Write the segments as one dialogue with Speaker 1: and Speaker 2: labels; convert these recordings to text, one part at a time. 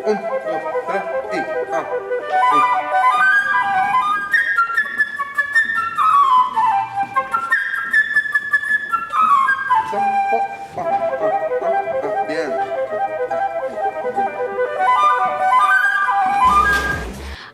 Speaker 1: Un, dos, tres y bien.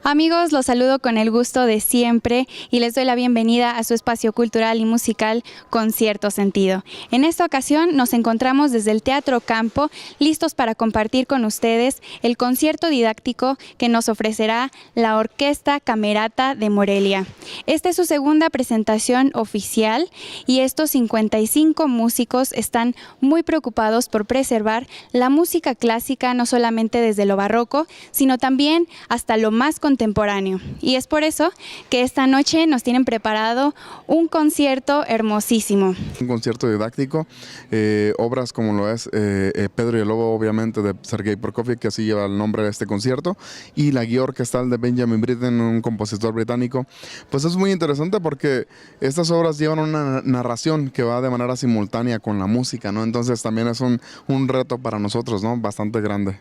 Speaker 2: Amigos, los saludo con el gusto de siempre y les doy la bienvenida a su espacio cultural y musical con cierto sentido. En esta ocasión nos encontramos desde el Teatro Campo, listos para compartir con ustedes el concierto didáctico que nos ofrecerá la Orquesta Camerata de Morelia. Esta es su segunda presentación oficial y estos 55 músicos están muy preocupados por preservar la música clásica, no solamente desde lo barroco, sino también hasta lo más contemporáneo. Y es por eso que esta noche nos tienen preparado un concierto hermosísimo.
Speaker 3: Un concierto didáctico, obras como lo es Pedro y el Lobo, obviamente, de Sergei Prokofiev, que así lleva el nombre de este concierto, y la guía orquestal de Benjamin Britten, un compositor británico. Pues es muy interesante porque estas obras llevan una narración que va de manera simultánea con la música, ¿no? Entonces también es un reto para nosotros, ¿no? Bastante grande.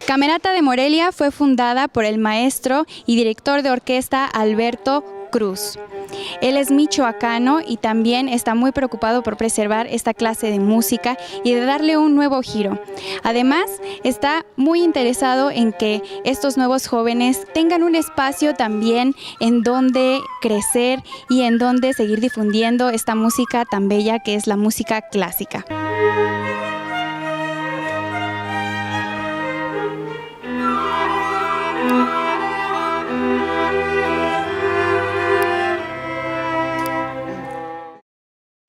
Speaker 2: Camerata de Morelia fue fundada por el maestro y director de orquesta Alberto Cruz. Él es michoacano y también está muy preocupado por preservar esta clase de música y de darle un nuevo giro. Además, está muy interesado en que estos nuevos jóvenes tengan un espacio también en donde crecer y en donde seguir difundiendo esta música tan bella que es la música clásica.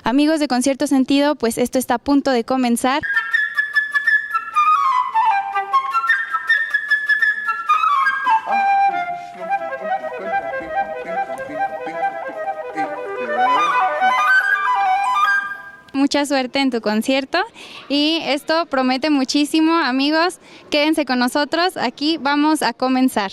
Speaker 2: Amigos de Concierto Sentido, pues esto está a punto de comenzar. Mucha suerte en tu concierto y esto promete muchísimo, amigos. Quédense con nosotros, aquí vamos a comenzar.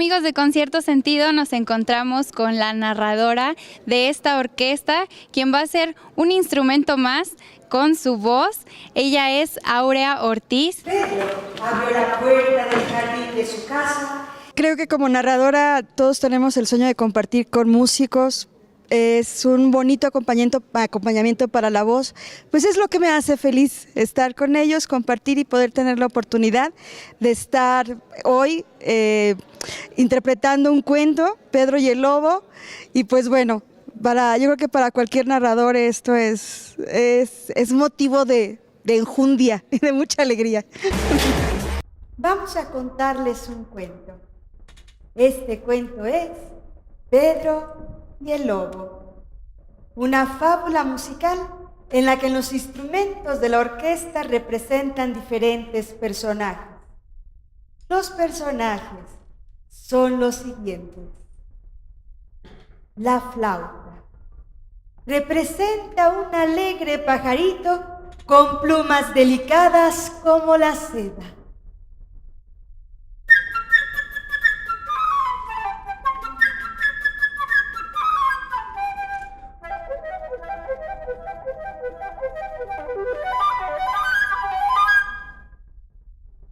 Speaker 2: Amigos de Concierto Sentido, nos encontramos con la narradora de esta orquesta, quien va a hacer un instrumento más con su voz. Ella es Áurea Ortiz.
Speaker 4: Pedro abrió la puerta del jardín de su casa.
Speaker 5: Creo que como narradora todos tenemos el sueño de compartir con músicos. Es un bonito acompañamiento para la voz, pues es lo que me hace feliz, estar con ellos, compartir y poder tener la oportunidad de estar hoy interpretando un cuento, Pedro y el Lobo, y pues bueno, yo creo que para cualquier narrador esto es motivo de enjundia y de mucha alegría.
Speaker 4: Vamos a contarles un cuento. Este cuento es Pedro y el Lobo, una fábula musical en la que los instrumentos de la orquesta representan diferentes personajes. Los personajes son los siguientes. La flauta representa un alegre pajarito con plumas delicadas como la seda.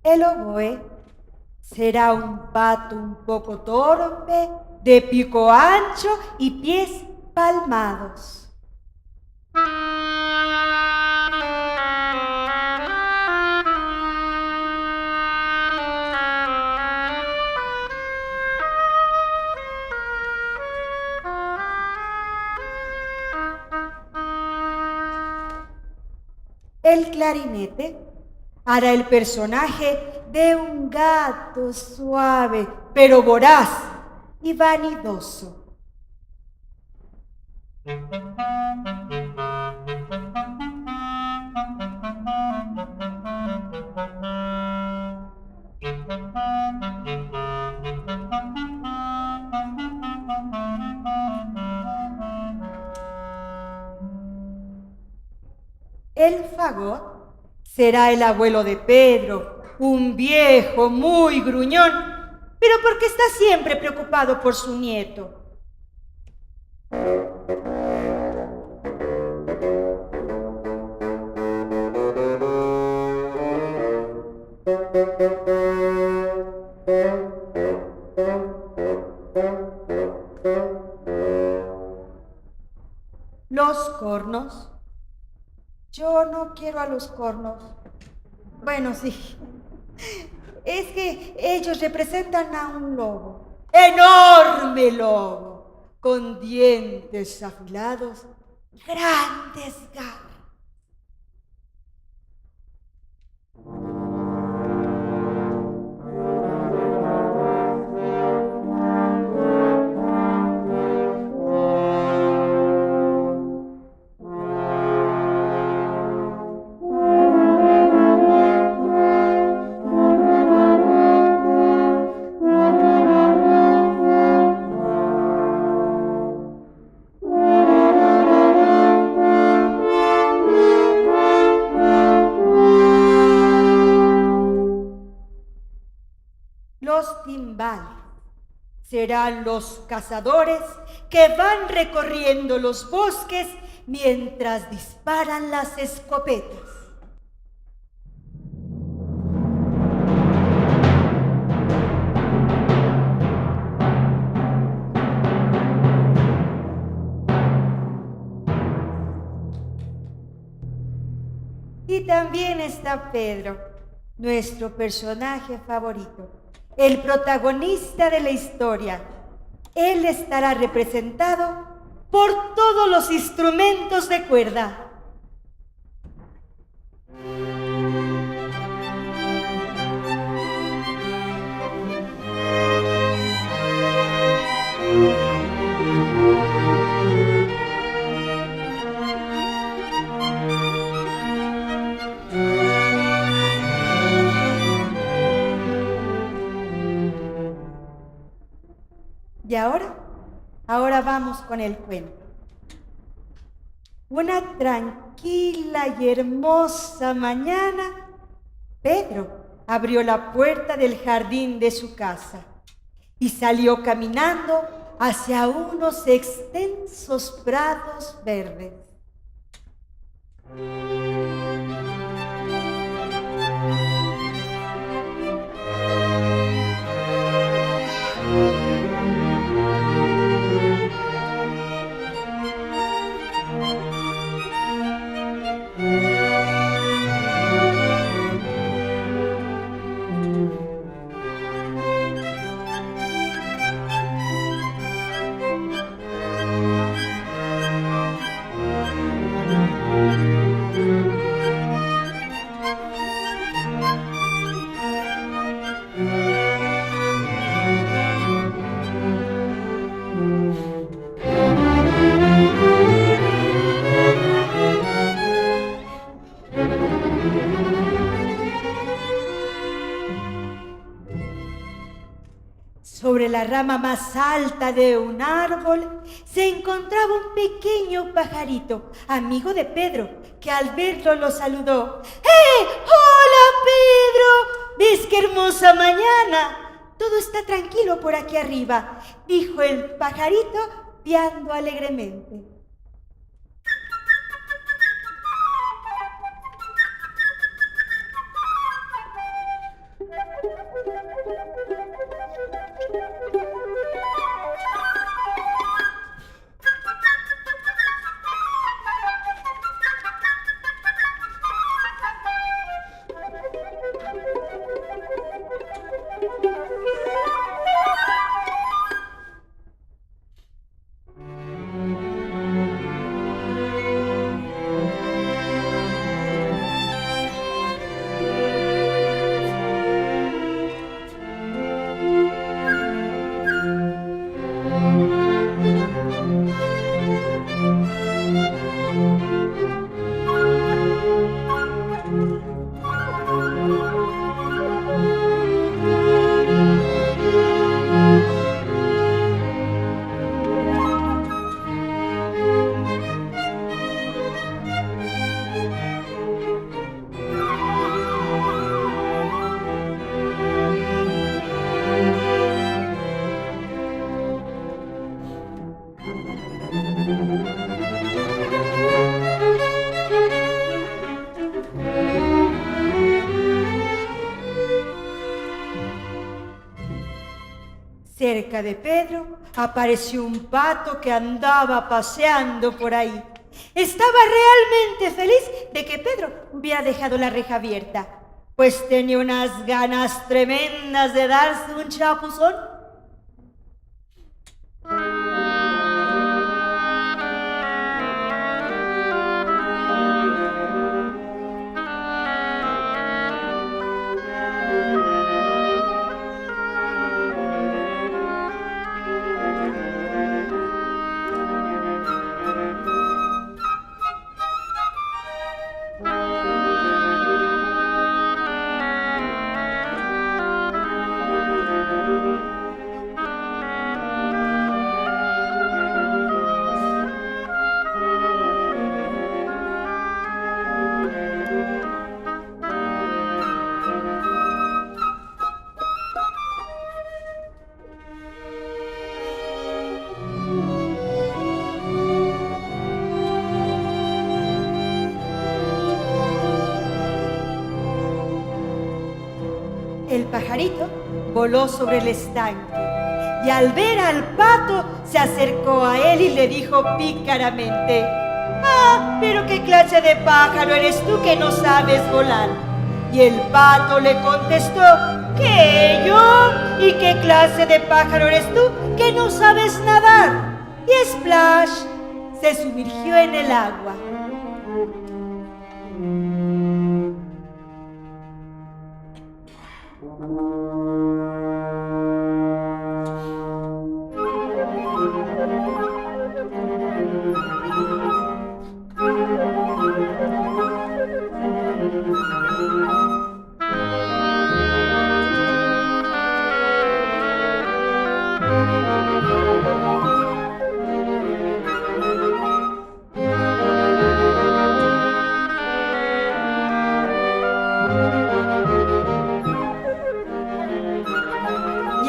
Speaker 4: El oboe será un pato un poco torpe, de pico ancho y pies palmados. El clarinete hará el personaje de un gato suave, pero voraz y vanidoso. El fagot será el abuelo de Pedro, un viejo muy gruñón, pero porque está siempre preocupado por su nieto. Los cornos. Yo no quiero a los cornos. Bueno, sí. Es que ellos representan a un lobo. ¡Enorme lobo! Con dientes afilados, grandes garras. Los timbales serán los cazadores que van recorriendo los bosques mientras disparan las escopetas. Y también está Pedro, nuestro personaje favorito, el protagonista de la historia. Él estará representado por todos los instrumentos de cuerda. Y ahora vamos con el cuento. Una tranquila y hermosa mañana, Pedro abrió la puerta del jardín de su casa y salió caminando hacia unos extensos prados verdes. Sobre la rama más alta de un árbol se encontraba un pequeño pajarito, amigo de Pedro, que al verlo lo saludó. ¡Hola, Pedro! ¿Ves qué hermosa mañana? Todo está tranquilo por aquí arriba, dijo el pajarito, piando alegremente. Cerca de Pedro apareció un pato que andaba paseando por ahí. Estaba realmente feliz de que Pedro hubiera dejado la reja abierta, pues tenía unas ganas tremendas de darse un chapuzón. El pajarito voló sobre el estanque y al ver al pato se acercó a él y le dijo pícaramente: ¡Ah, pero qué clase de pájaro eres tú que no sabes volar! Y el pato le contestó: ¿Qué, yo? ¿Y qué clase de pájaro eres tú que no sabes nadar? Y Splash se sumergió en el agua.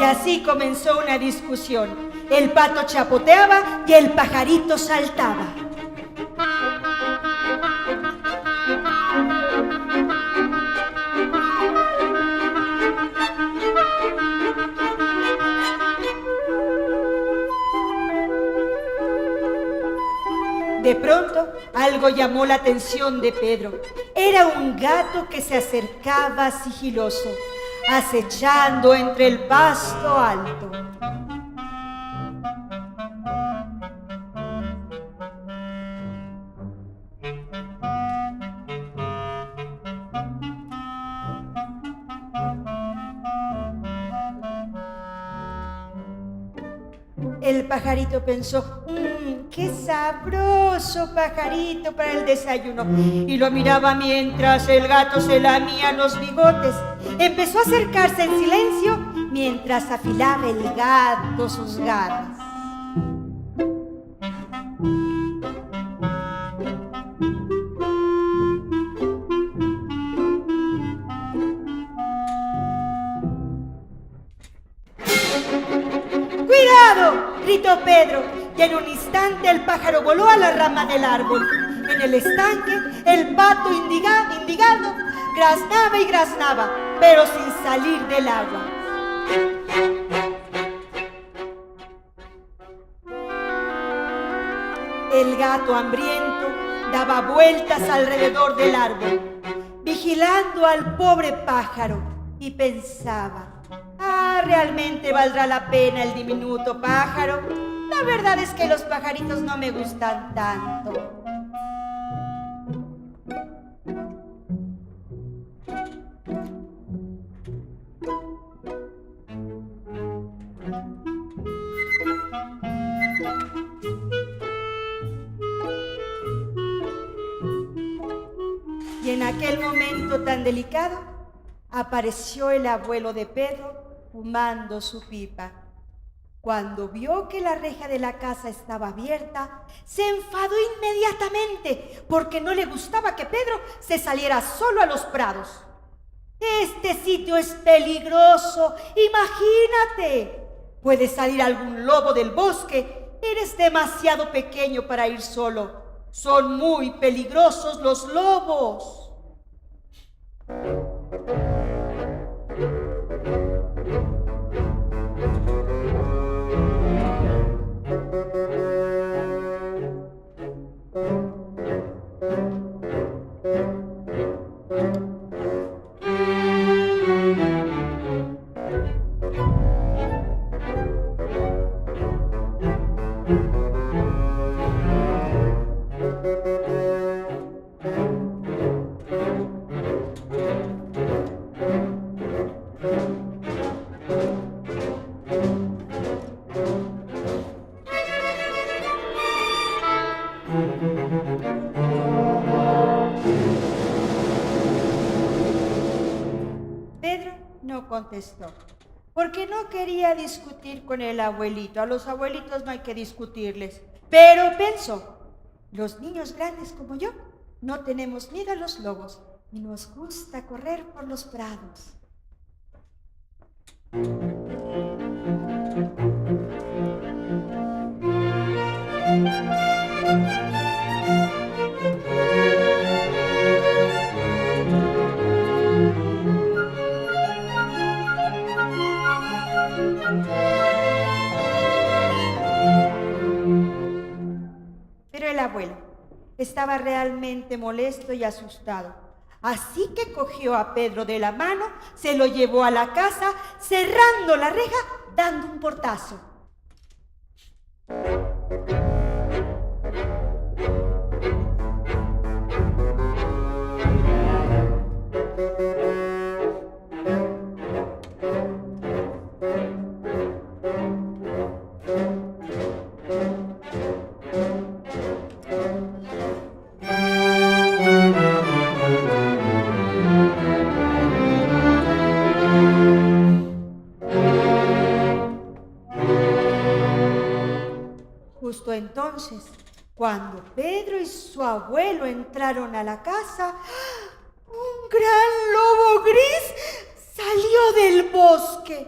Speaker 4: Y así comenzó una discusión. El pato chapoteaba y el pajarito saltaba. De pronto, algo llamó la atención de Pedro. Era un gato que se acercaba sigiloso, acechando entre el pasto alto. El pajarito pensó, qué sabroso pajarito para el desayuno. Y lo miraba mientras el gato se lamía los bigotes. Empezó a acercarse en silencio mientras afilaba el gato sus garras. ¡Cuidado!, gritó Pedro, y en un instante el pájaro voló a la rama del árbol. En el estanque, el pato indigado graznaba y graznaba, pero sin salir del agua. El gato hambriento daba vueltas alrededor del árbol, vigilando al pobre pájaro, y pensaba, ¿realmente valdrá la pena el diminuto pájaro? La verdad es que los pajaritos no me gustan tanto. Y en aquel momento tan delicado, apareció el abuelo de Pedro fumando su pipa. Cuando vio que la reja de la casa estaba abierta, se enfadó inmediatamente porque no le gustaba que Pedro se saliera solo a los prados. Este sitio es peligroso, imagínate. Puede salir algún lobo del bosque. Eres demasiado pequeño para ir solo. Son muy peligrosos los lobos. Pedro no contestó, porque no quería discutir con el abuelito. A los abuelitos no hay que discutirles. Pero pensó, los niños grandes como yo no tenemos miedo a los lobos y nos gusta correr por los prados. Pero el abuelo estaba realmente molesto y asustado. Así que cogió a Pedro de la mano, se lo llevó a la casa, cerrando la reja, dando un portazo. Justo entonces, cuando Pedro y su abuelo entraron a la casa, un gran lobo gris salió del bosque.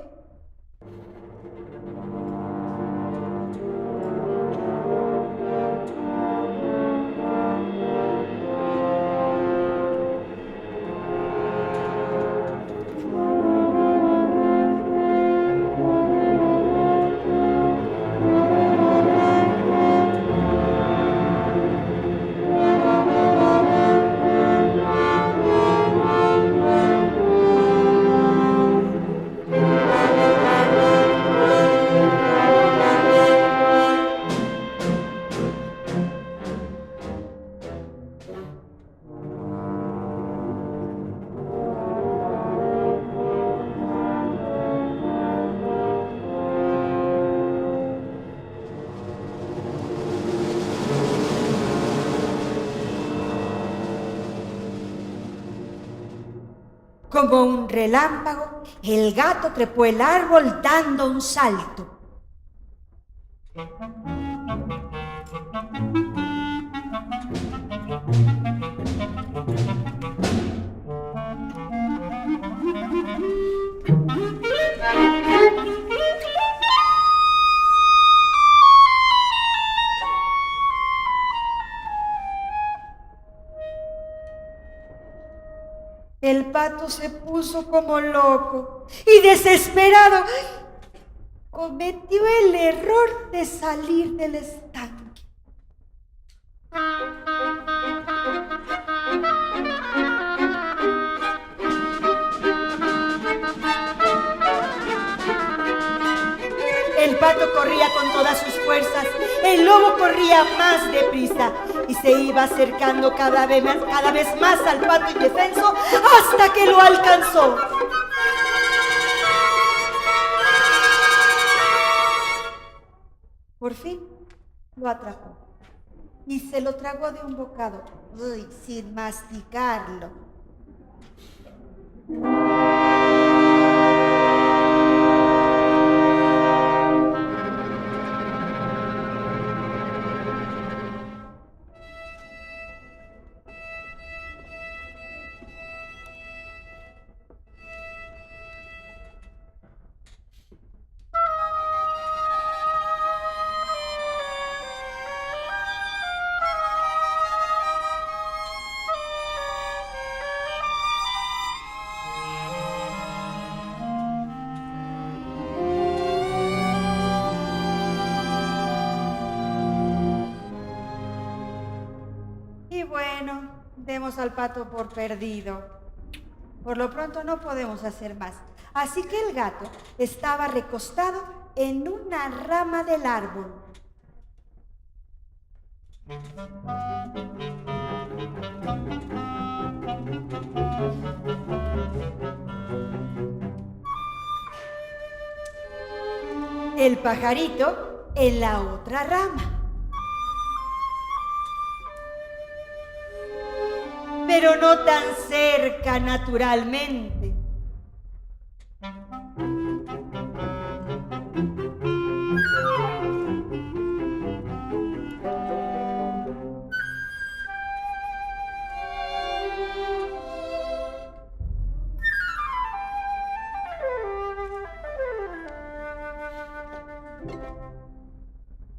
Speaker 4: Como un relámpago, el gato trepó el árbol dando un salto. El pato se puso como loco y desesperado cometió el error de salir del estanque. El pato corría con todas sus fuerzas, el lobo corría más deprisa y se iba acercando cada vez más al pato indefenso hasta que lo alcanzó. Por fin lo atrapó y se lo tragó de un bocado, sin masticarlo. Y bueno, demos al pato por perdido. Por lo pronto no podemos hacer más. Así que el gato estaba recostado en una rama del árbol. El pajarito en la otra rama. Pero no tan cerca, naturalmente.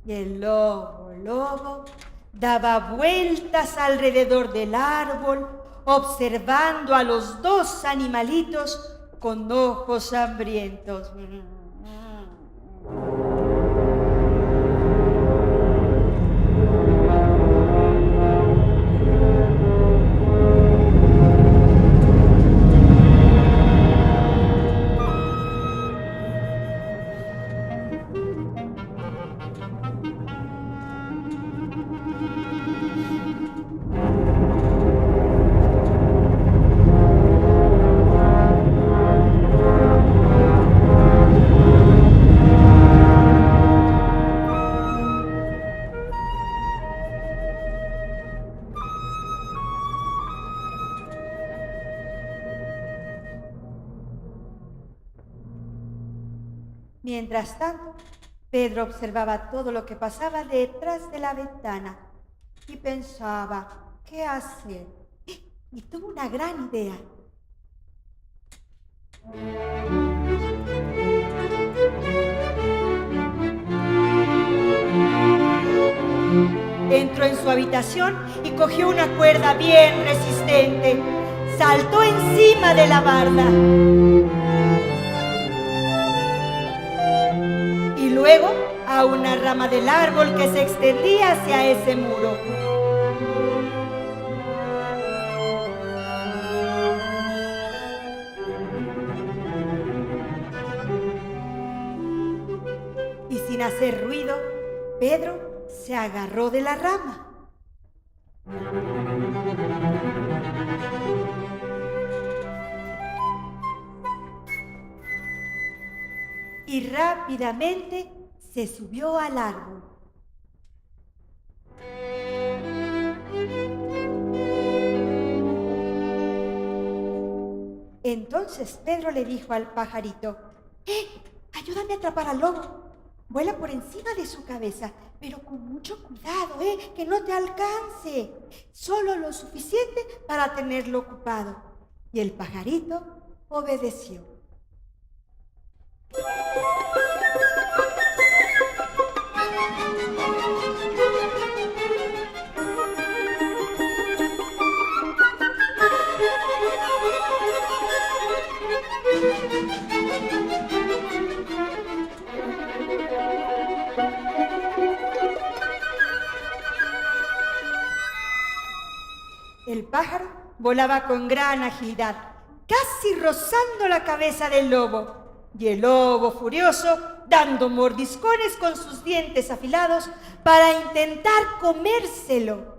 Speaker 4: Y el lobo daba vueltas alrededor del árbol, observando a los dos animalitos con ojos hambrientos. Mientras tanto, Pedro observaba todo lo que pasaba detrás de la ventana y pensaba, ¿qué hacer? Y tuvo una gran idea. Entró en su habitación y cogió una cuerda bien resistente. Saltó encima de la barda. Y luego a una rama del árbol que se extendía hacia ese muro. Y sin hacer ruido, Pedro se agarró de la rama. Y rápidamente se subió al árbol. Entonces Pedro le dijo al pajarito: ayúdame a atrapar al lobo. Vuela por encima de su cabeza, pero con mucho cuidado, que no te alcance. Solo lo suficiente para tenerlo ocupado. Y el pajarito obedeció. El pájaro volaba con gran agilidad, casi rozando la cabeza del lobo. Y el lobo, furioso, dando mordiscones con sus dientes afilados para intentar comérselo.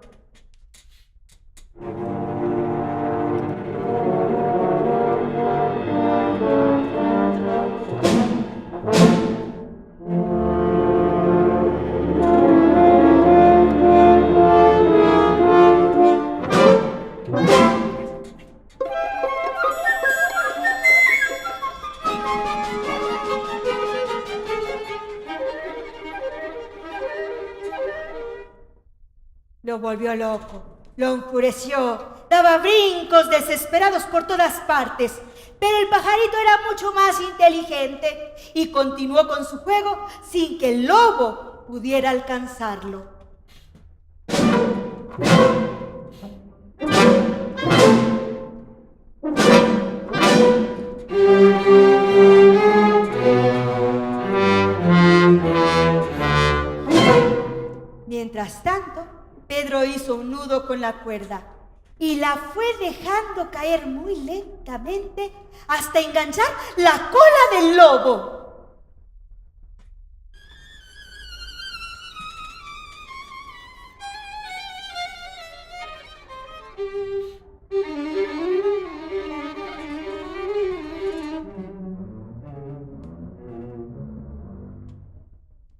Speaker 4: Lo volvió loco, lo enfureció, daba brincos desesperados por todas partes, pero el pajarito era mucho más inteligente y continuó con su juego sin que el lobo pudiera alcanzarlo. Mientras tanto, Pedro hizo un nudo con la cuerda y la fue dejando caer muy lentamente hasta enganchar la cola del lobo.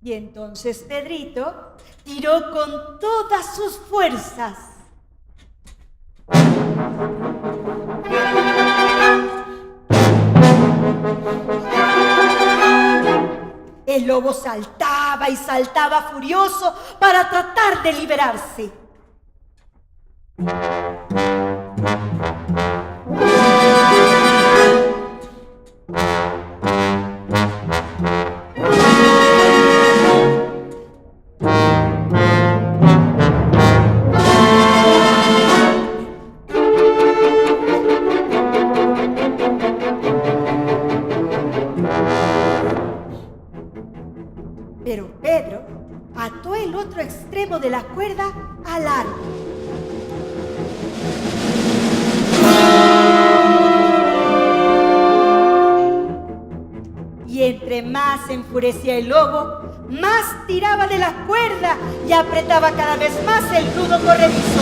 Speaker 4: Y entonces Pedrito tiró con todas sus fuerzas. El lobo saltaba y saltaba furioso para tratar de liberarse. Pero Pedro ató el otro extremo de la cuerda al árbol. Y entre más se enfurecía el lobo, más tiraba de la cuerda y apretaba cada vez más el nudo corredizo.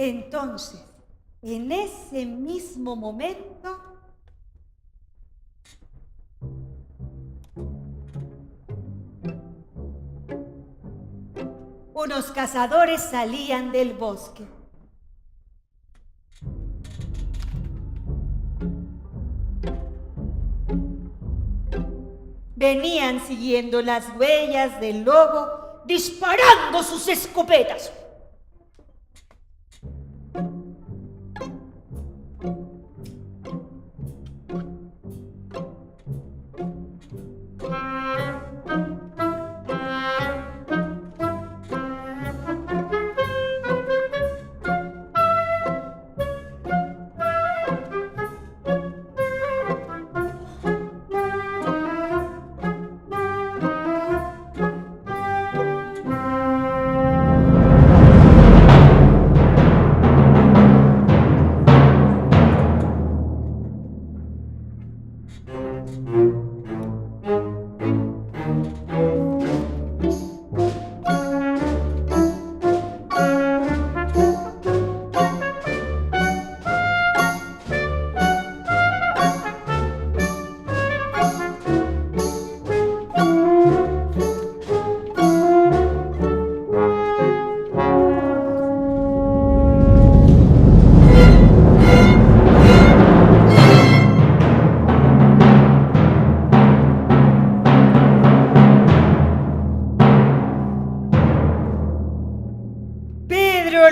Speaker 4: Entonces, en ese mismo momento, unos cazadores salían del bosque. Venían siguiendo las huellas del lobo, disparando sus escopetas.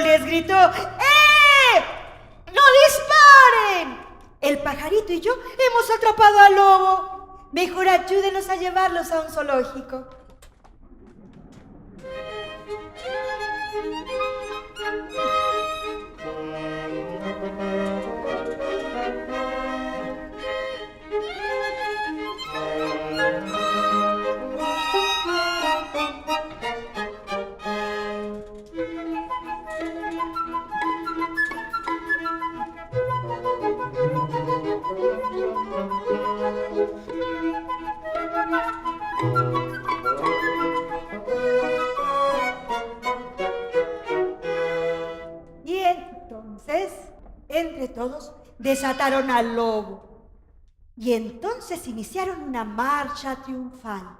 Speaker 4: les gritó: ¡Eh! ¡No disparen! El pajarito y yo hemos atrapado al lobo. Mejor ayúdenos a llevarlos a un zoológico. Y entonces, entre todos, desataron al lobo. Y entonces iniciaron una marcha triunfal.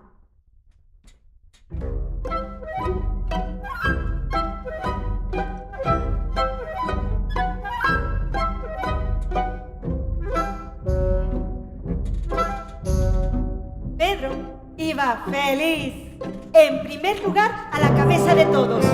Speaker 4: Pedro iba feliz, en primer lugar a la cabeza de todos.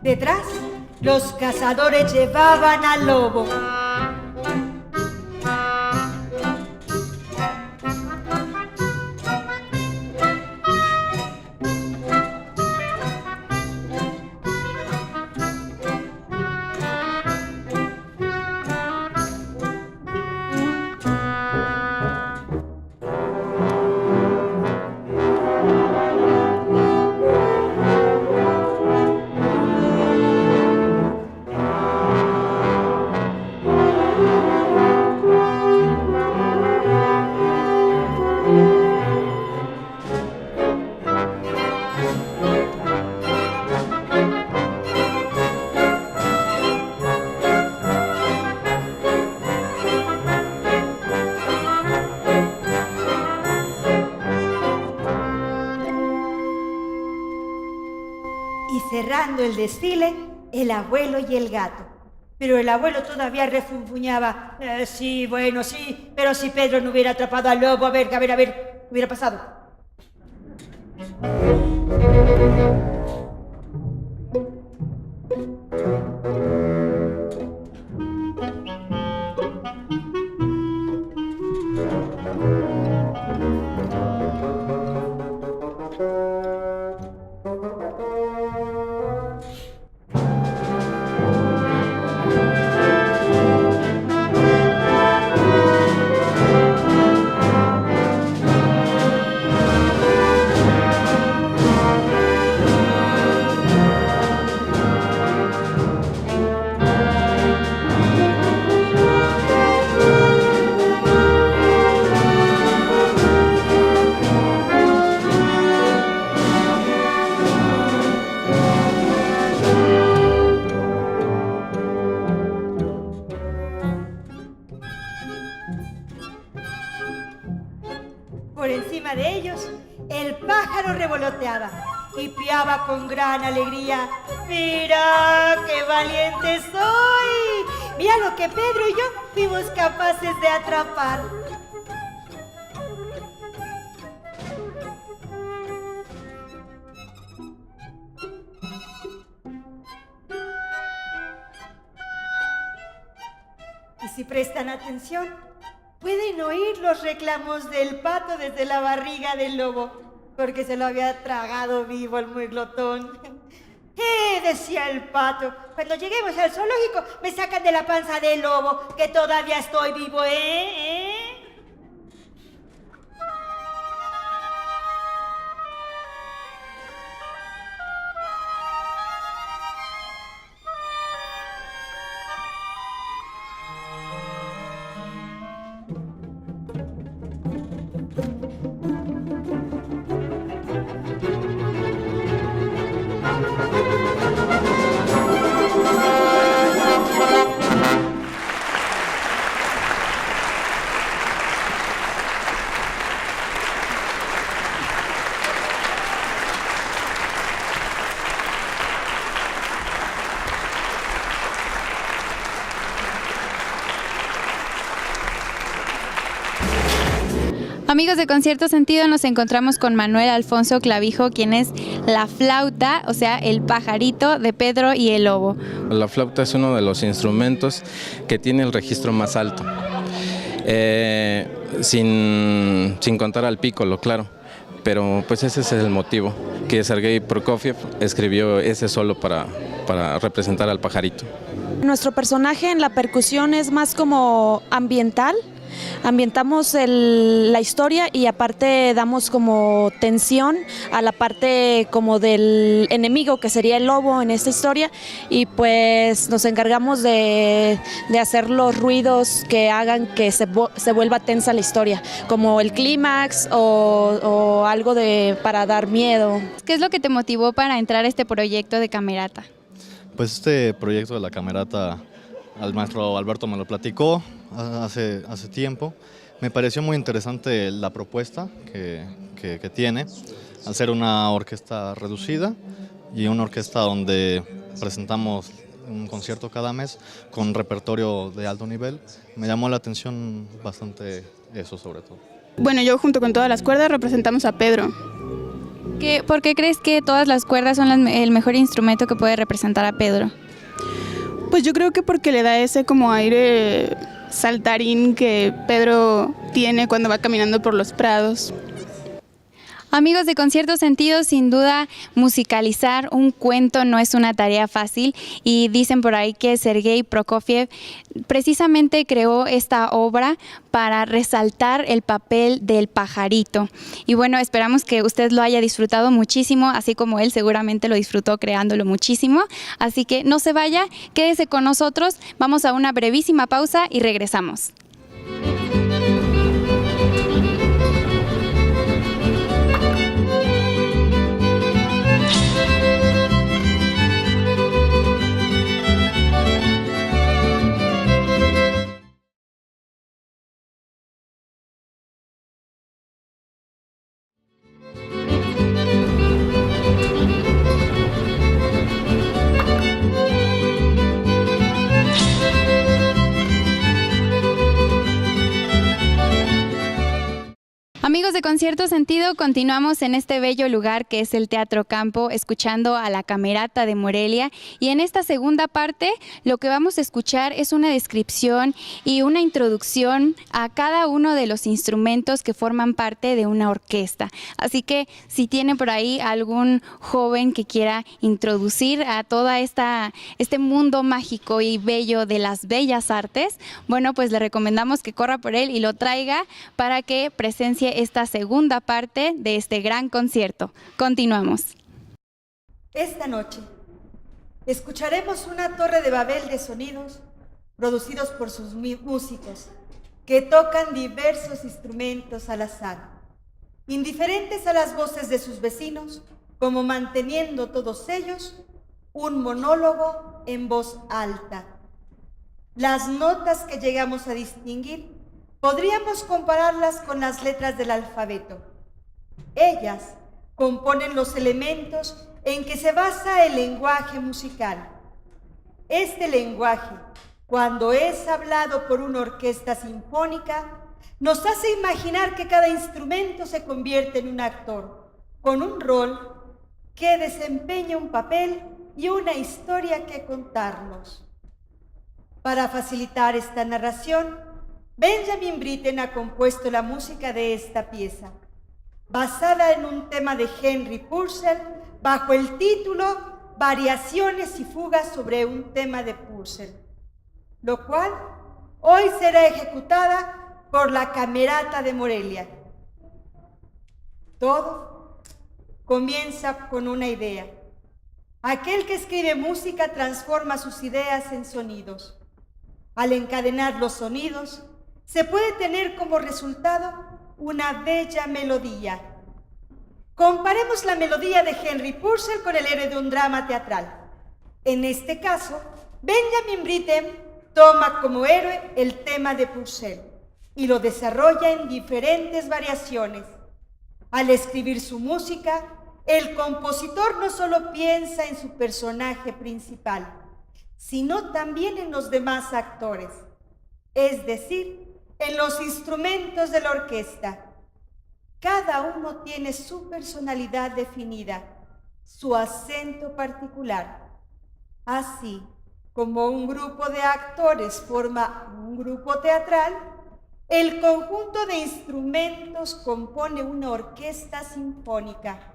Speaker 4: Detrás, los cazadores llevaban al lobo. Y cerrando el desfile, el abuelo y el gato. Pero el abuelo todavía refunfuñaba: sí, bueno, sí, pero si Pedro no hubiera atrapado al lobo, a ver, ¿qué hubiera pasado? Por encima de ellos, el pájaro revoloteaba y piaba con gran alegría: ¡Mira qué valiente soy! ¡Mira lo que Pedro y yo fuimos capaces de atrapar! Y si prestan atención, pueden oír los reclamos del pato desde la barriga del lobo, porque se lo había tragado vivo el muy glotón. Decía el pato: cuando lleguemos al zoológico me sacan de la panza del lobo, que todavía estoy vivo, ¿eh?
Speaker 2: Amigos de Concierto Sentido, nos encontramos con Manuel Alfonso Clavijo, quien es la flauta, o sea, el pajarito de Pedro y el Lobo.
Speaker 6: La flauta es uno de los instrumentos que tiene el registro más alto, sin contar al pícolo, claro, pero pues ese es el motivo, que Sergei Prokofiev escribió ese solo para representar al pajarito.
Speaker 7: Nuestro personaje en la percusión es más como ambiental. Ambientamos la historia y aparte damos como tensión a la parte como del enemigo, que sería el lobo en esta historia, y pues nos encargamos de hacer los ruidos que hagan que se vuelva tensa la historia, como el clímax o algo para dar miedo.
Speaker 2: ¿Qué es lo que te motivó para entrar a este proyecto de Camerata?
Speaker 8: Pues este proyecto de la Camerata, el maestro Alberto me lo platicó hace tiempo. Me pareció muy interesante la propuesta que tiene, al ser una orquesta reducida y una orquesta donde presentamos un concierto cada mes con repertorio de alto nivel. Me llamó la atención bastante eso, sobre todo.
Speaker 9: Bueno, yo junto con todas las cuerdas representamos a Pedro.
Speaker 2: ¿Por qué crees que todas las cuerdas son el mejor instrumento que puede representar a Pedro?
Speaker 9: Pues yo creo que porque le da ese como aire saltarín que Pedro tiene cuando va caminando por los prados.
Speaker 2: Amigos de Concierto Sentido, sin duda musicalizar un cuento no es una tarea fácil, y dicen por ahí que Sergei Prokofiev precisamente creó esta obra para resaltar el papel del pajarito. Y bueno, esperamos que usted lo haya disfrutado muchísimo, así como él seguramente lo disfrutó creándolo muchísimo. Así que no se vaya, quédese con nosotros, vamos a una brevísima pausa y regresamos. Amigos de Concierto Sentido, continuamos en este bello lugar que es el Teatro Campo, escuchando a la Camerata de Morelia, y en esta segunda parte lo que vamos a escuchar es una descripción y una introducción a cada uno de los instrumentos que forman parte de una orquesta. Así que si tiene por ahí algún joven que quiera introducir a toda este mundo mágico y bello de las bellas artes, bueno, pues le recomendamos que corra por él y lo traiga para que presencie esta segunda parte de este gran concierto. Continuamos.
Speaker 4: Esta noche escucharemos una torre de Babel de sonidos producidos por sus músicos que tocan diversos instrumentos al azar, indiferentes a las voces de sus vecinos, como manteniendo todos ellos un monólogo en voz alta. Las notas que llegamos a distinguir podríamos compararlas con las letras del alfabeto. Ellas componen los elementos en que se basa el lenguaje musical. Este lenguaje, cuando es hablado por una orquesta sinfónica, nos hace imaginar que cada instrumento se convierte en un actor, con un rol que desempeña un papel y una historia que contarnos. Para facilitar esta narración, Benjamin Britten ha compuesto la música de esta pieza, basada en un tema de Henry Purcell, bajo el título Variaciones y fugas sobre un tema de Purcell, lo cual hoy será ejecutada por la Camerata de Morelia. Todo comienza con una idea. Aquel que escribe música transforma sus ideas en sonidos. Al encadenar los sonidos, se puede tener como resultado una bella melodía. Comparemos la melodía de Henry Purcell con el héroe de un drama teatral. En este caso, Benjamin Britten toma como héroe el tema de Purcell y lo desarrolla en diferentes variaciones. Al escribir su música, el compositor no solo piensa en su personaje principal, sino también en los demás actores, es decir, en los instrumentos de la orquesta, Cada uno tiene su personalidad definida, su acento particular. Así como un grupo de actores forma un grupo teatral, el conjunto de instrumentos compone una orquesta sinfónica.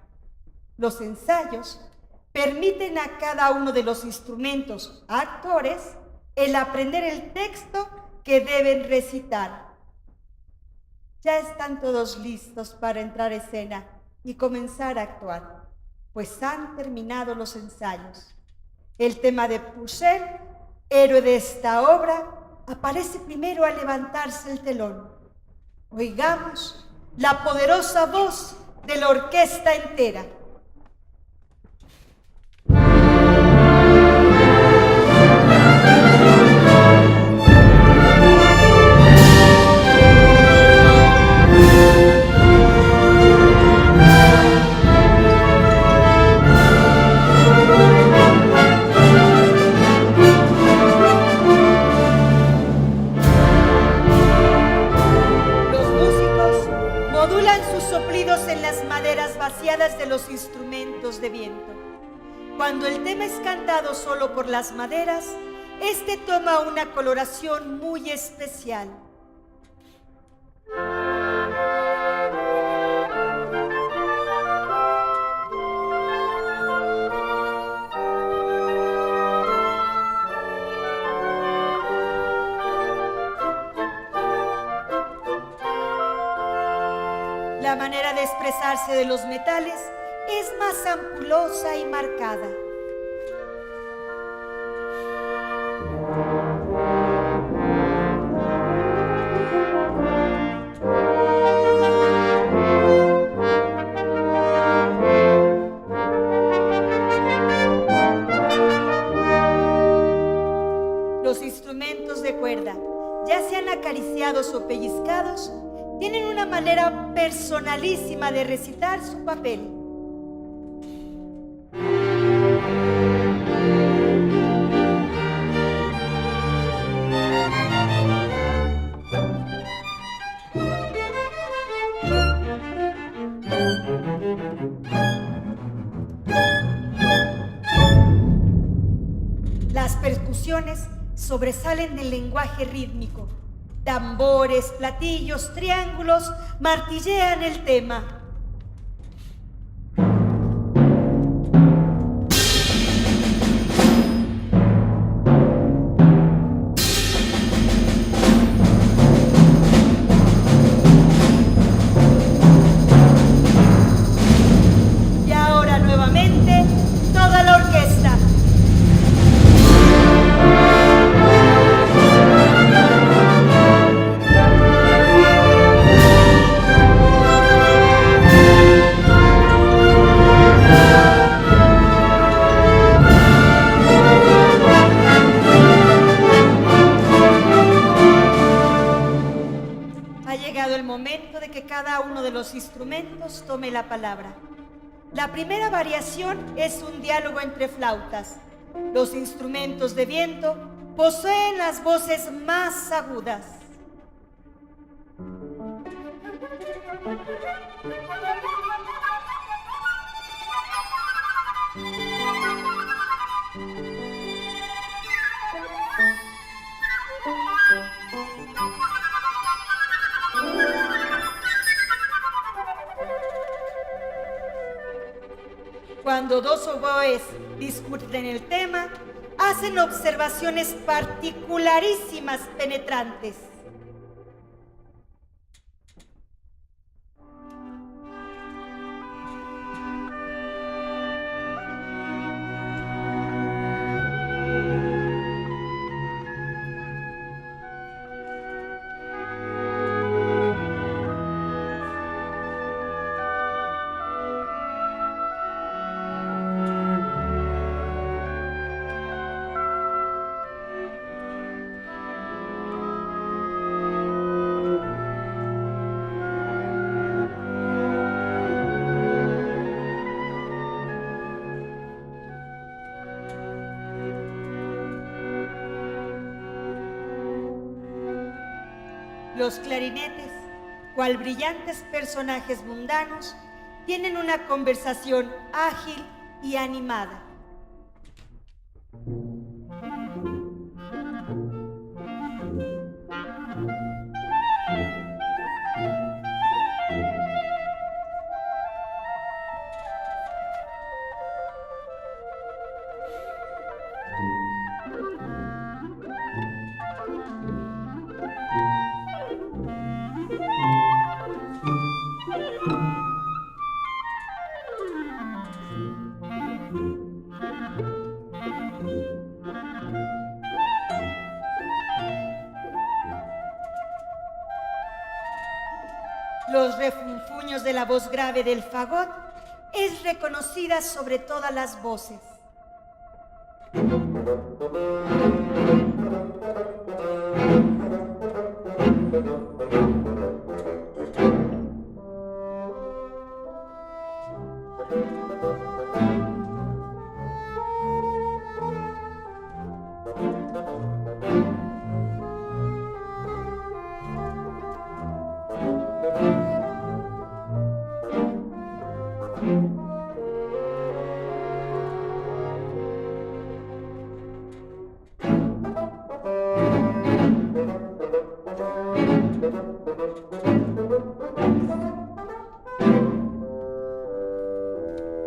Speaker 4: Los ensayos permiten a cada uno de los instrumentos actores el aprender el texto que deben recitar. Ya están todos listos para entrar a escena y comenzar a actuar, pues han terminado los ensayos. El tema de Purcell, héroe de esta obra, aparece primero al levantarse el telón. Oigamos la poderosa voz de la orquesta entera. De los instrumentos de viento. Cuando el tema es cantado solo por las maderas, este toma una coloración muy especial. La manera de expresarse de los metales es más ampulosa y marcada. Los instrumentos de cuerda, ya sean acariciados o pellizcados, tienen una manera personalísima de recitar su papel. Las percusiones sobresalen del lenguaje rítmico. Tambores, platillos, triángulos martillean el tema. Y ahora nuevamente toda la orquesta. Cada uno de los instrumentos tome la palabra. La primera variación es un diálogo entre flautas. Los instrumentos de viento poseen las voces más agudas. Cuando dos oboes discuten el tema, hacen observaciones particularísimas, penetrantes. Los clarinetes cual brillantes personajes mundanos, tienen una conversación ágil y animada. Los refunfuños de la voz grave del fagot es reconocida sobre todas las voces.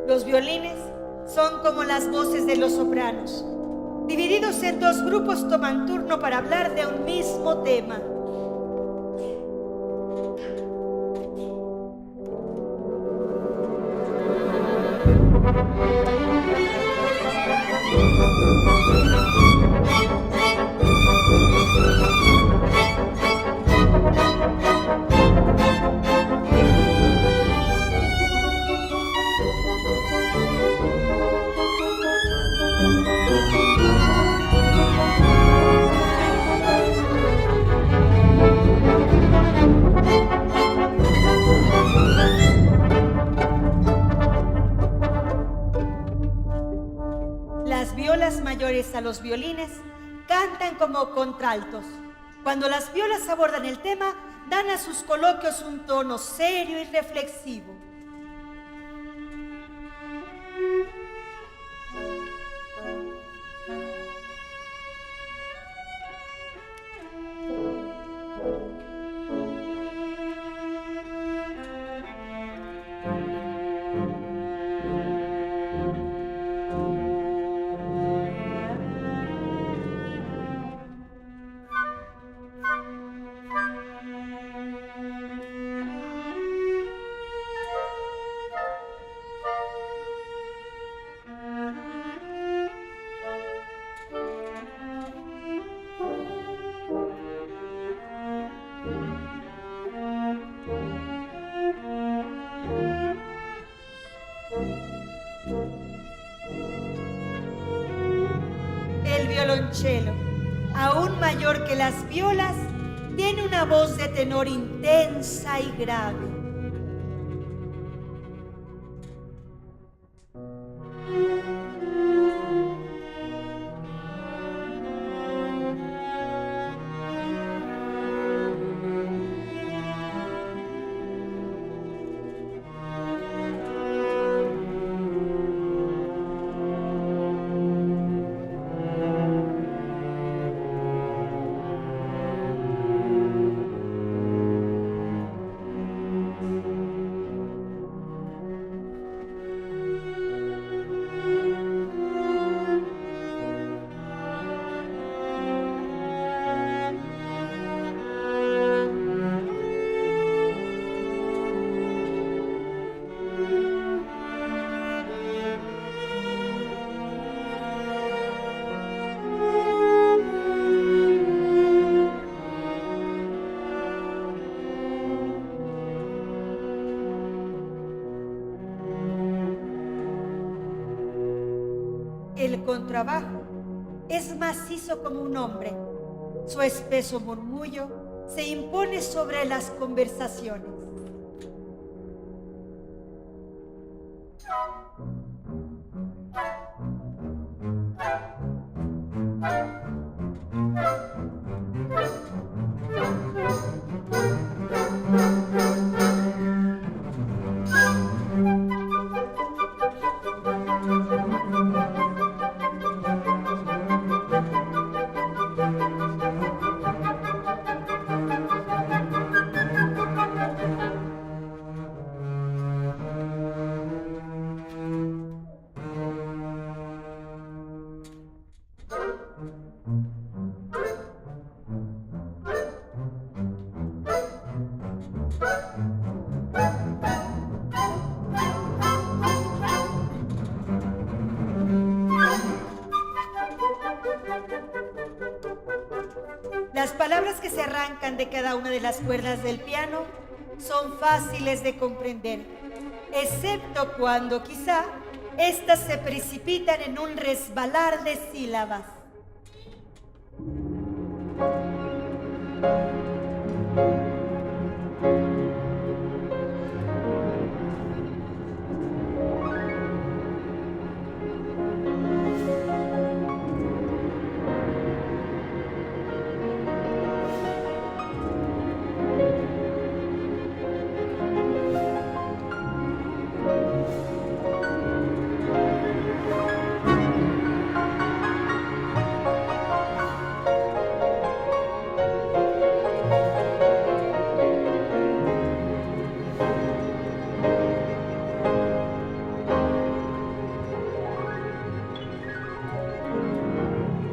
Speaker 4: Los violines son como las voces de los sopranos. Divididos en dos grupos, toman turno para hablar de un mismo tema. Las violas mayores a los violines cantan como contraltos. Cuando las violas abordan el tema, dan a sus coloquios un tono serio y reflexivo. El violonchelo, aún mayor que las violas, tiene una voz de tenor intensa y grave. El contrabajo es macizo como un hombre. Su espeso murmullo se impone sobre las conversaciones. Las palabras que se arrancan de cada una de las cuerdas del piano son fáciles de comprender, excepto cuando quizá éstas se precipitan en un resbalar de sílabas.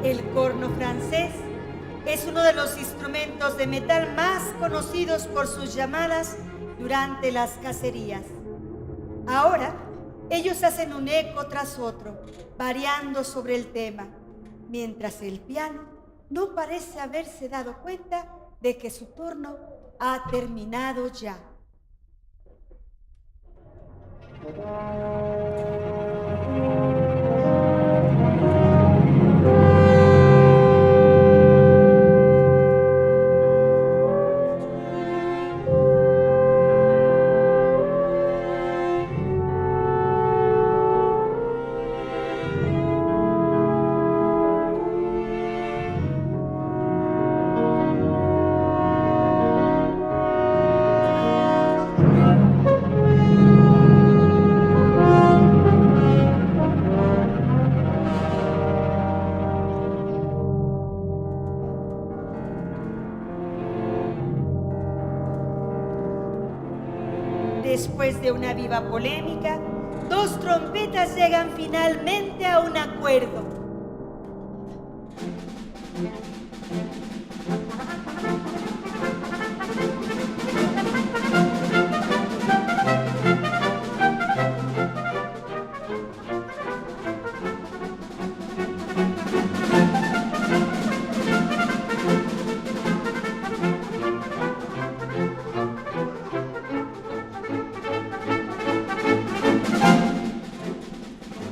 Speaker 4: El corno francés es uno de los instrumentos de metal más conocidos por sus llamadas durante las cacerías. Ahora, ellos hacen un eco tras otro, variando sobre el tema, mientras el piano no parece haberse dado cuenta de que su turno ha terminado ya. Después de una viva polémica, dos trompetas llegan finalmente a un acuerdo.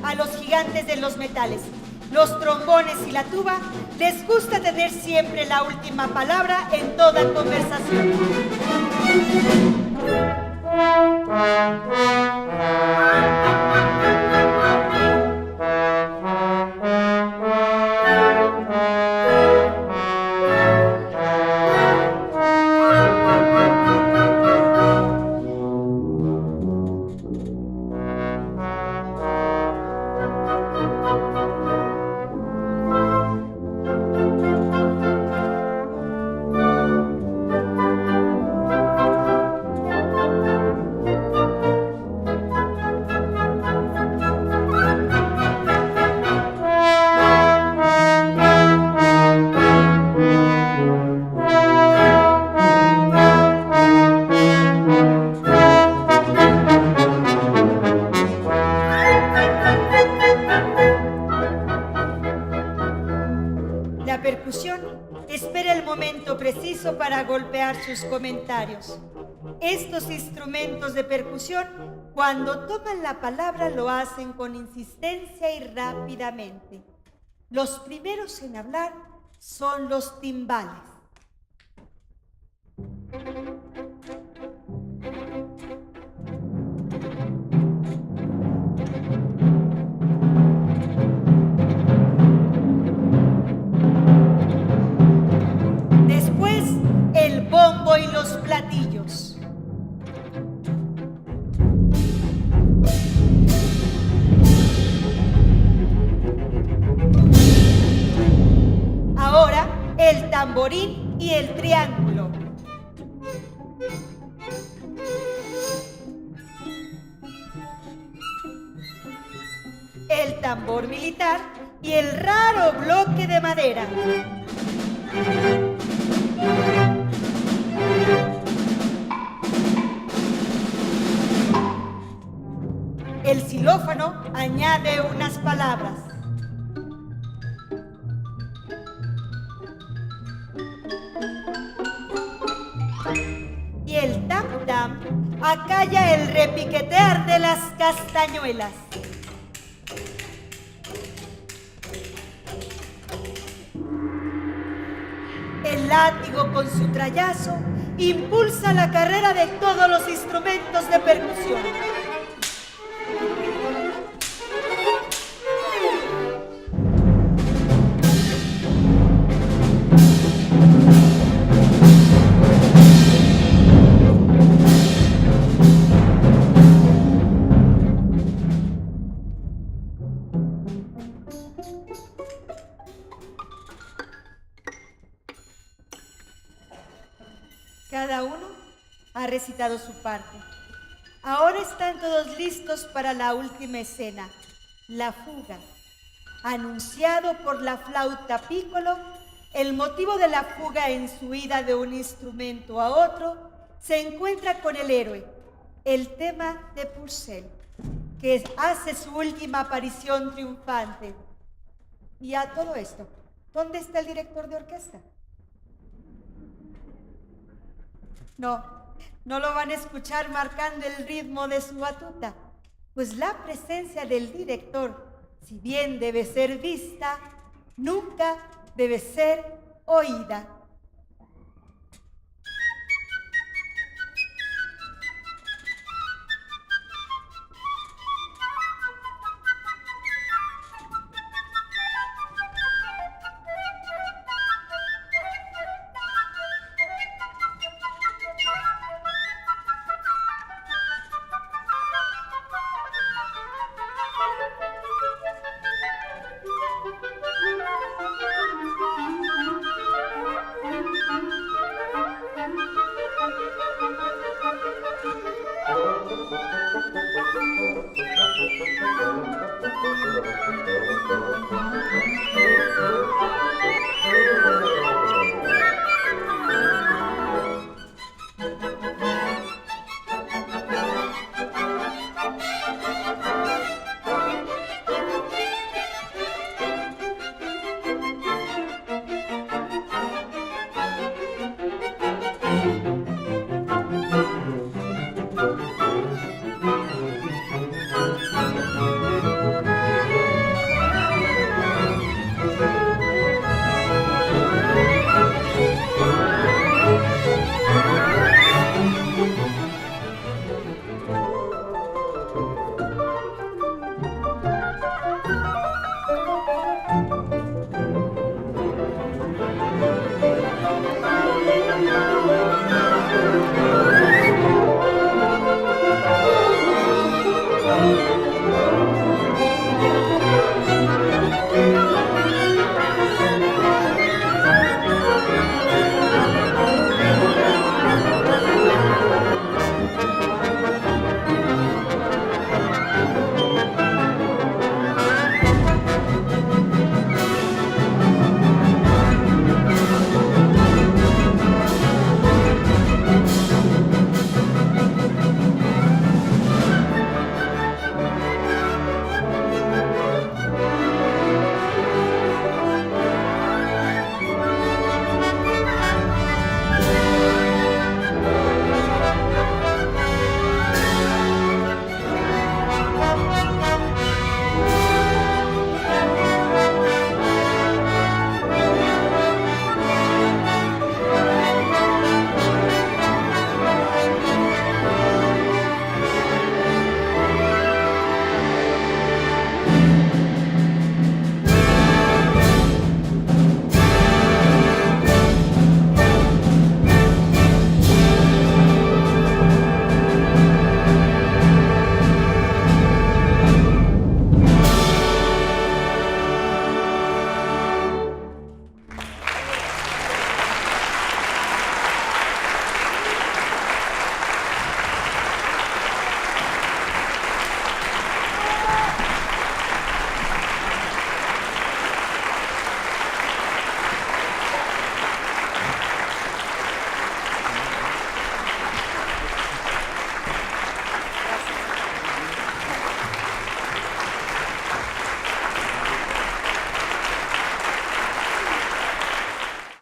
Speaker 4: A los gigantes de los metales, los trombones y la tuba, les gusta tener siempre la última palabra en toda conversación. La percusión espera el momento preciso para golpear sus comentarios. Estos instrumentos de percusión, cuando toman la palabra, lo hacen con insistencia y rápidamente. Los primeros en hablar son los timbales. Después, el bombo y los platillos. Ahora, el tamborín y el triángulo. El tambor militar y el raro bloque de madera. El xilófono añade unas palabras. Y el tam-tam acalla el repiquetear de las castañuelas. El látigo con su trayazo impulsa la carrera de todos los instrumentos de percusión. Cada uno ha recitado su parte. Ahora están todos listos para la última escena, la fuga. Anunciado por la flauta pícolo, el motivo de la fuga en su ida de un instrumento a otro se encuentra con el héroe, el tema de Purcell, que hace su última aparición triunfante. Y a todo esto, ¿dónde está el director de orquesta? No lo van a escuchar marcando el ritmo de su batuta, pues la presencia del director, si bien debe ser vista, nunca debe ser oída.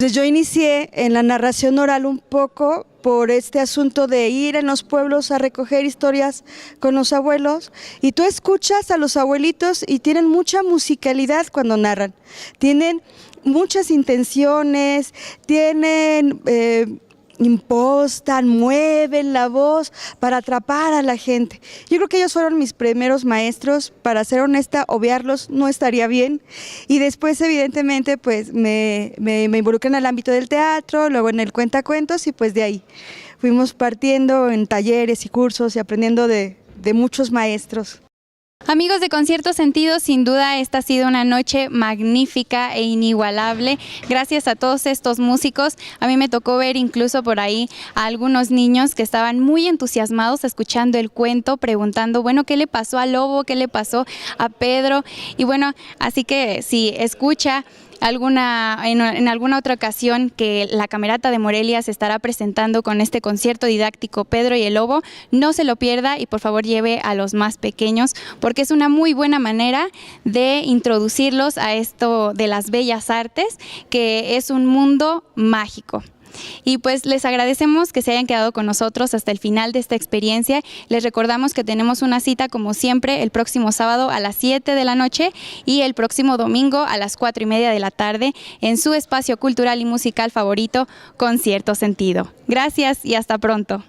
Speaker 5: Entonces yo inicié en la narración oral un poco por este asunto de ir en los pueblos a recoger historias con los abuelos, y tú escuchas a los abuelitos y tienen mucha musicalidad cuando narran, tienen muchas intenciones, tienen... impostan, mueven la voz para atrapar a la gente. Yo creo que ellos fueron mis primeros maestros. Para ser honesta, obviarlos no estaría bien. Y después, evidentemente, pues me involucré en el ámbito del teatro, luego en el cuentacuentos, y pues de ahí fuimos partiendo en talleres y cursos y aprendiendo de muchos maestros.
Speaker 2: Amigos de Concierto Sentido, sin duda esta ha sido una noche magnífica e inigualable. Gracias a todos estos músicos. A mí me tocó ver incluso por ahí a algunos niños que estaban muy entusiasmados escuchando el cuento, preguntando, bueno, ¿qué le pasó a Lobo? ¿Qué le pasó a Pedro? Y bueno, así que si escucha en alguna otra ocasión que la Camerata de Morelia se estará presentando con este concierto didáctico Pedro y el Lobo, no se lo pierda y por favor lleve a los más pequeños, porque es una muy buena manera de introducirlos a esto de las bellas artes, que es un mundo mágico. Y pues les agradecemos que se hayan quedado con nosotros hasta el final de esta experiencia. Les recordamos que tenemos una cita como siempre el próximo sábado a las 7 de la noche y el próximo domingo a las 4:30 de la tarde en su espacio cultural y musical favorito, Concierto Sentido. Gracias y hasta pronto.